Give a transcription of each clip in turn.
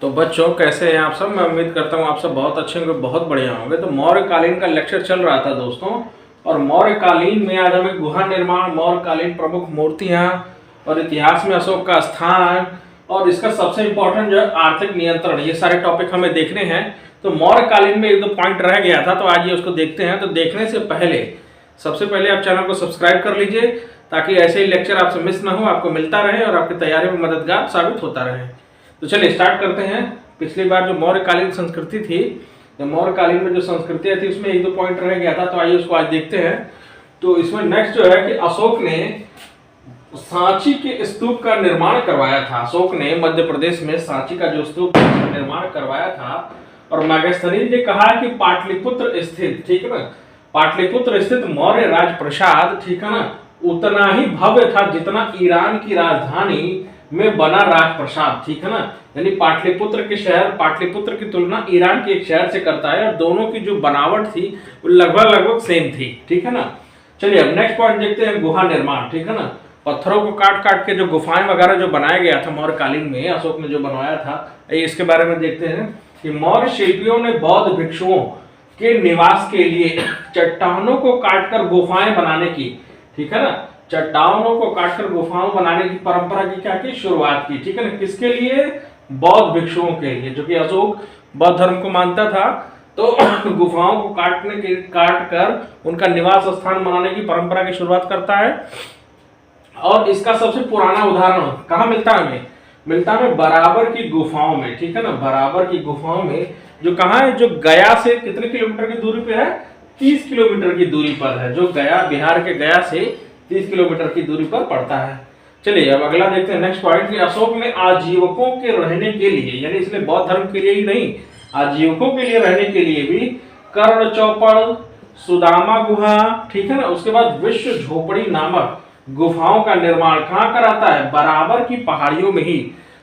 तो बच्चों कैसे हैं आप सब। मैं उम्मीद करता हूँ आप सब बहुत अच्छे होंगे, बहुत बढ़िया होंगे। तो मौर्यकालीन का लेक्चर चल रहा था दोस्तों, और मौर्यकालीन में आज हमें गुहा निर्माण, मौर्यकालीन प्रमुख मूर्तियां और इतिहास में अशोक का स्थान और इसका सबसे इंपॉर्टेंट जो है आर्थिक नियंत्रण, ये सारे टॉपिक हमें देखने हैं। तो मौर्यकालीन में एक दो पॉइंट रह गया था, तो आज ये उसको देखते हैं। तो देखने से पहले सबसे पहले आप चैनल को सब्सक्राइब कर लीजिए ताकि ऐसे ही लेक्चर आपसे मिस ना हो, आपको मिलता रहे और आपकी तैयारी में मददगार साबित होता रहे। तो चलिए स्टार्ट करते हैं। पिछली बार जो मौर्यकालीन संस्कृति थी, जो मौर्यकालीन में जो संस्कृतियां थी उसमें एक दो पॉइंट रह गया था, तो आइए उसको आज देखते हैं। तो इसमें नेक्स्ट जो है कि अशोक ने सांची के स्तूप का निर्माण करवाया था। अशोक ने मध्य प्रदेश में सांची का जो स्तूप का निर्माण करवाया था, और मैगस्थनीज ने कहा कि पाटलिपुत्र स्थित, ठीक है ना, पाटलिपुत्र स्थित मौर्य राजप्रसाद, ठीक है ना, उतना ही भव्य था जितना ईरान की राजधानी में बना राजप्रसाद, ठीक है ना। यानी पाटलिपुत्र के शहर, पाटलिपुत्र की तुलना ईरान के एक शहर से करता है, और दोनों की जो बनावट थी वो लगभग सेम थी, ठीक है ना। चलिए अब नेक्स्ट पॉइंट देखते हैं, गुहा निर्माण, ठीक है ना। पत्थरों को काट काट के जो गुफाएं वगैरह जो बनाया गया था मौर्यकालीन में, अशोक ने जो बनवाया था, इसके बारे में देखते हैं कि मौर्य शिल्पियों ने बौद्ध भिक्षुओं के निवास के लिए चट्टानों को काटकर गुफाएं बनाने की, ठीक है ना, चट्टानों को काटकर गुफाओं बनाने की परंपरा की क्या की शुरुआत की, ठीक है ना। किसके लिए? बौद्ध भिक्षुओं के लिए, जो कि अशोक बौद्ध धर्म को मानता था। तो गुफाओं को काट कर उनका निवास स्थान बनाने की परंपरा की शुरुआत करता है। और इसका सबसे पुराना उदाहरण कहाँ मिलता है हमें? मिलता है बराबर की गुफाओं में, ठीक है ना। बराबर की गुफाओं में जो कहाँ है, जो गया से कितने किलोमीटर की दूरी पे है? 30 किलोमीटर की दूरी पर है। जो गया, बिहार के गया से 30 किलोमीटर की दूरी पर पड़ता है। चलिए अब अगला देखते हैं, नेक्स्ट पॉइंट कि अशोक ने आजीवकों के रहने के लिए, यानी इसने बौद्ध धर्म के लिए ही नहीं, आजीवकों के लिए रहने के लिए भी कर्ण चौपड़, सुदामा गुहा, ठीक है ना, उसके बाद विश्व झोपड़ी नामक गुफाओं का निर्माण कहाँ कराता है? बराबर की पहाड़ियों में ही।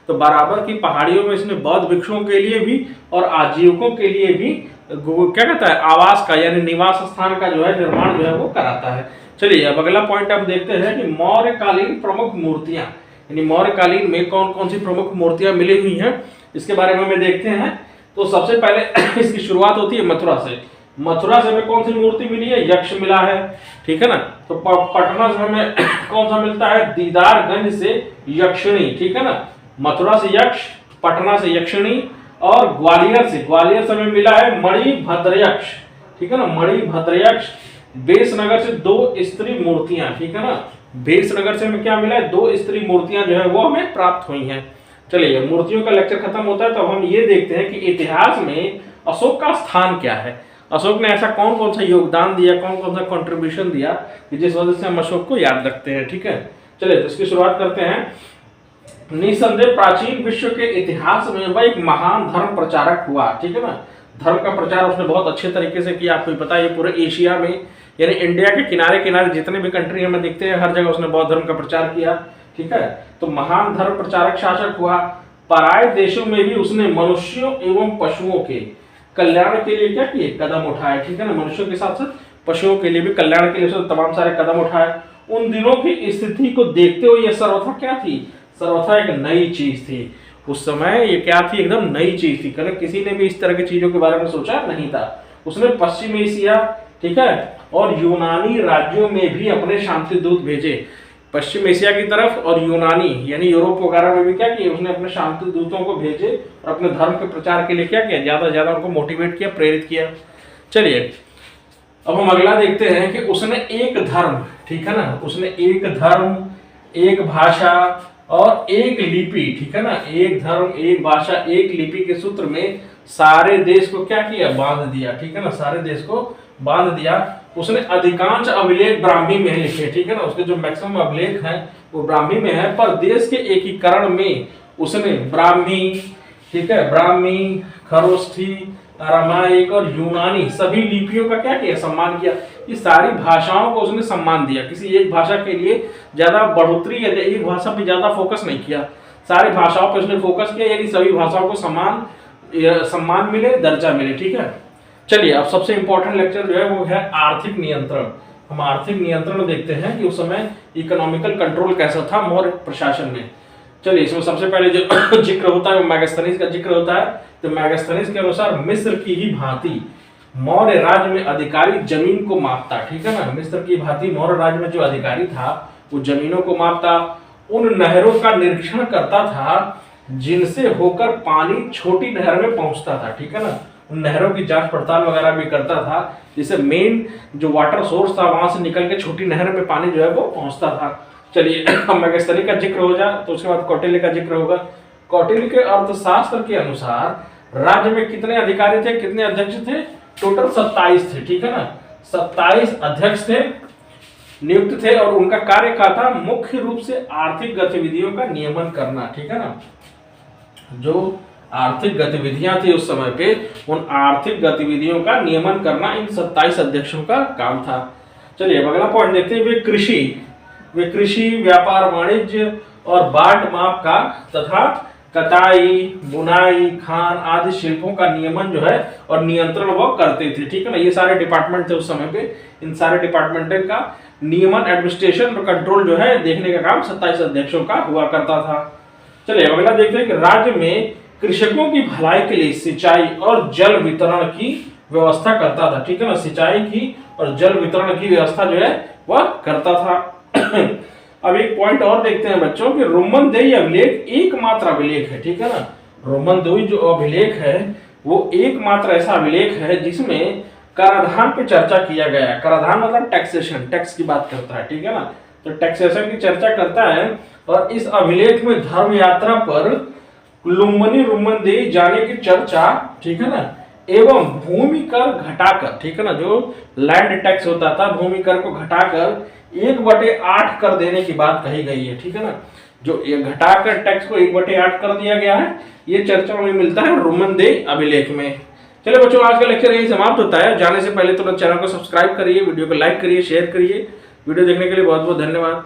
तो बराबर की पहाड़ियों में इसने बौद्ध भिक्षुओं के लिए भी और आजीवकों के लिए भी क्या कहता है, आवास का यानी निवास स्थान का जो है निर्माण जो है वो कराता है। चलिए अब अगला पॉइंट हम देखते हैं कि मौर्यकालीन प्रमुख मूर्तियां, यानी मौर्यकालीन में कौन कौन सी प्रमुख मूर्तियां मिली हुई हैं, इसके बारे में हमें देखते हैं। तो सबसे पहले इसकी शुरुआत होती है मथुरा से। मथुरा से हमें कौन सी मूर्ति मिली है? यक्ष मिला है, ठीक है ना। तो पटना से हमें कौन सा मिलता है? दीदारगंज से यक्षिणी, ठीक है ना। मथुरा से यक्ष, पटना से यक्षिणी, और ग्वालियर से हमें मिला है मणिभद्रयक्ष, ठीक है ना, मणिभद्रयक्ष। बेसनगर से 2 स्त्री मूर्तियां, ठीक है ना, बेसनगर से हमें क्या मिला है? 2 स्त्री मूर्तियां जो है वो हमें प्राप्त हुई हैं। चलिए मूर्तियों का लेक्चर खत्म होता है, तो हम ये देखते हैं कि इतिहास में अशोक का स्थान क्या है। अशोक ने ऐसा कौन कौन सा योगदान दिया, कौन कौन सा कंट्रीब्यूशन दिया कि जिस वजह से हम अशोक को याद रखते हैं, ठीक है। चलिए तो इसकी शुरुआत करते हैं। निसंदेह प्राचीन विश्व के इतिहास में वह एक महान धर्म प्रचारक हुआ, ठीक है ना। धर्म का प्रचार उसने बहुत अच्छे तरीके से किया। आपको पता है पूरे एशिया में, यानी इंडिया के किनारे किनारे जितने भी कंट्री हमें दिखते हैं, हर जगह उसने बौद्ध धर्म का प्रचार किया, ठीक है। तो महान धर्म प्रचारक शासक हुआ। पराये देशों में भी उसने मनुष्यों एवं पशुओं के कल्याण के लिए क्या किए? कदम उठाए, ठीक है ना। मनुष्यों के साथ साथ पशुओं के लिए भी कल्याण के लिए उसने तमाम सारे कदम उठाए। उन दिनों की स्थिति को देखते हुए यह सर्वथा क्या थी? सर्वथा एक नई चीज थी। उस समय ये क्या थी? एकदम नई चीज थी। किसी ने भी इस तरह की चीजों के बारे में सोचा नहीं था। उसने पश्चिम एशिया, ठीक है, और यूनानी राज्यों में भी अपने शांति दूत भेजे। पश्चिम एशिया की तरफ और यूनानी यानी यूरोप वगैरह में भी क्या किया? उसने अपने शांति दूतों को भेजे और अपने धर्म के प्रचार के लिए क्या किया? ज्यादा से ज्यादा उनको मोटिवेट किया, प्रेरित किया। चलिए अब हम अगला देखते हैं कि उसने एक धर्म, ठीक है ना, उसने एक धर्म, एक भाषा और एक लिपि, ठीक है ना, एक धर्म, एक भाषा, एक लिपि के सूत्र में सारे देश को क्या किया? बांध दिया, ठीक है ना, सारे देश को बांध दिया। उसने अधिकांश अभिलेख ब्राह्मी में लिखे, ठीक है ना, उसके जो मैक्सिमम अभिलेख हैं वो ब्राह्मी में है। पर देश के एकीकरण में उसने ब्राह्मी, ठीक है, ब्राह्मी, खरोष्ठी, अरामाइक और यूनानी सभी लिपियों का क्या किया? सम्मान किया। ये सारी भाषाओं को उसने सम्मान दिया। किसी एक भाषा के लिए ज्यादा बढ़ोतरी या एक भाषा पे ज्यादा फोकस नहीं किया, सारी भाषाओं पर उसने फोकस किया, यानी सभी भाषाओं को सम्मान मिले, दर्जा मिले, ठीक है। चलिए अब सबसे इंपॉर्टेंट लेक्चर जो है वो है आर्थिक नियंत्रण। हम आर्थिक नियंत्रण देखते हैं कि उस समय इकोनॉमिकल कंट्रोल कैसा था मौर्य प्रशासन में। चलिए, इसमें सबसे पहले जो जिक्र होता है वो मेगास्थनीज का जिक्र होता है। तो मेगास्थनीज के अनुसार मिस्र की ही भांति मौर्य राज्य में अधिकारी जमीन को मापता, ठीक है ना। मिस्र की भांति मौर्य राज्य में जो अधिकारी था वो जमीनों को मापता, उन नहरों का निरीक्षण करता था जिनसे होकर पानी छोटी नहर में पहुंचता था, ठीक है ना। उन नहरों की जांच पड़ताल वगैरह भी करता था, जिससे मेन जो वाटर सोर्स था वहां से निकल के छोटी नहर में पानी जो है वो पहुंचता था। चलिए, मेगास्थनी का जिक्र हो जाए तो उसके बाद कौटिल्य का जिक्र होगा। कौटिल्य के अर्थशास्त्र के अनुसार राज्य में कितने अधिकारी थे, कितने अध्यक्ष थे? टोटल 27 थे, ठीक है ना। 27 अध्यक्ष थे, नियुक्त थे, और उनका कार्य क्या था? मुख्य रूप से आर्थिक गतिविधियों का नियमन करना, ठीक है ना। जो आर्थिक गतिविधियां थी उस समय पे, उन आर्थिक गतिविधियों का नियमन करना इन 27 अध्यक्षों का काम था। चलिए, अगला पॉइंट देखते हैं। वे कृषि, व्यापार, वाणिज्य और बाट माप का तथा कताई, बुनाई, खान आदि शिल्पों का नियमन जो है और नियंत्रण वो करते थे, ठीक है ना। ये सारे डिपार्टमेंट थे उस समय पे। इन सारे डिपार्टमेंट का नियमन, एडमिनिस्ट्रेशन और कंट्रोल जो है देखने का काम 27 अध्यक्षों का हुआ करता था। चलिए, अगला देखते हैं कि राज्य में कृषकों की भलाई के लिए सिंचाई और जल वितरण की व्यवस्था करता था, ठीक है ना। सिंचाई की और जल वितरण की व्यवस्था जो है वह करता था। अब एक पॉइंट और देखते हैं बच्चों कि रोमन-देई अभिलेख एकमात्र अभिलेख है, ठीक है ना। रोमन-देई जो अभिलेख है वो एकमात्र ऐसा अभिलेख है जिसमें कराधान पे चर्चा किया गया है। कराधान मतलब टैक्सेशन, टैक्स की बात करता है, ठीक है ना। तो टैक्सेशन की चर्चा करता है, और इस अभिलेख में धर्म यात्रा पर लुम्बिनी रोमन-देई जाने की चर्चा, ठीक है ना, एवं भूमि कर घटाकर, ठीक है ना, जो लैंड टैक्स होता था भूमि कर को घटाकर 1/8 कर देने की बात कही गई है, ठीक है ना। जो ये घटाकर टैक्स को 1/8 कर दिया गया है, ये चर्चा में मिलता है रोमन-देई अभिलेख में। चलिए बच्चों, आज का लेक्चर यही समाप्त होता है। जाने से पहले तो चैनल को सब्सक्राइब करिए, वीडियो को लाइक करिए, शेयर करिए। वीडियो देखने के लिए बहुत बहुत धन्यवाद।